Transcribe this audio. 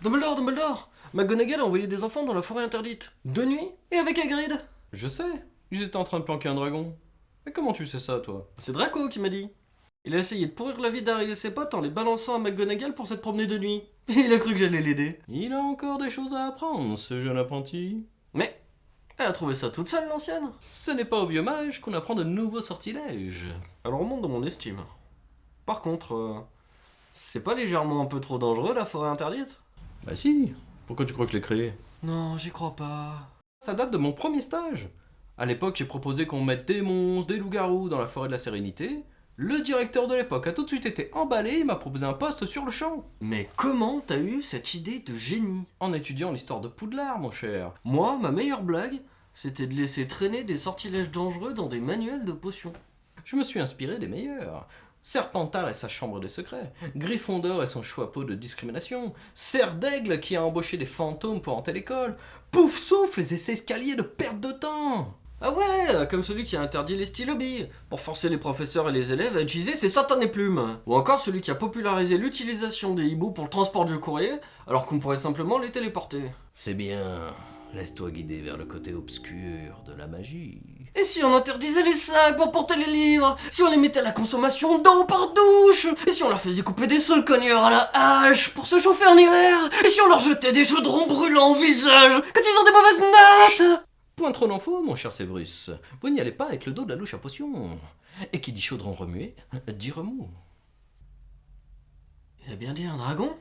Dumbledore, Dumbledore! McGonagall a envoyé des enfants dans la forêt interdite. De nuit et avec Hagrid. Je sais, ils étaient en train de planquer un dragon. Mais comment tu sais ça, toi? C'est Draco qui m'a dit. Il a essayé de pourrir la vie d'Harry et ses potes en les balançant à McGonagall pour cette promenade de nuit. Il a cru que j'allais l'aider. Il a encore des choses à apprendre, ce jeune apprenti. Mais elle a trouvé ça toute seule, l'ancienne. Ce n'est pas au vieux mage qu'on apprend de nouveaux sortilèges. Elle remonte dans mon estime. Par contre, c'est pas légèrement un peu trop dangereux la forêt interdite? Bah si, pourquoi tu crois que je l'ai créé? Non, j'y crois pas. Ça date de mon premier stage. À l'époque, j'ai proposé qu'on mette des monstres, des loups-garous dans la forêt de la Sérénité. Le directeur de l'époque a tout de suite été emballé et m'a proposé un poste sur le champ. Mais comment t'as eu cette idée de génie? En étudiant l'histoire de Poudlard, mon cher. Moi, ma meilleure blague, c'était de laisser traîner des sortilèges dangereux dans des manuels de potions. Je me suis inspiré des meilleurs. Serpentard et sa chambre des secrets, Gryffondor et son chapeau de discrimination, Serre d'Aigle qui a embauché des fantômes pour hanter l'école, Pouf Souffle et ses escaliers de perte de temps. Ah ouais, comme celui qui a interdit les stylobilles, pour forcer les professeurs et les élèves à utiliser ces satanées plumes. Ou encore celui qui a popularisé l'utilisation des hiboux pour le transport du courrier, alors qu'on pourrait simplement les téléporter. C'est bien, laisse-toi guider vers le côté obscur de la magie. Et si on interdisait les sacs pour porter les livres? Si on les mettait à la consommation d'eau par douche? Et si on leur faisait couper des saules cogneurs à la hache pour se chauffer en hiver? Et si on leur jetait des chaudrons brûlants au visage quand ils ont des mauvaises notes? Point trop d'infos, mon cher Séverus. Vous n'y allez pas avec le dos de la louche à potion. Et qui dit chaudron remué, dit remous. Il a bien dit un dragon?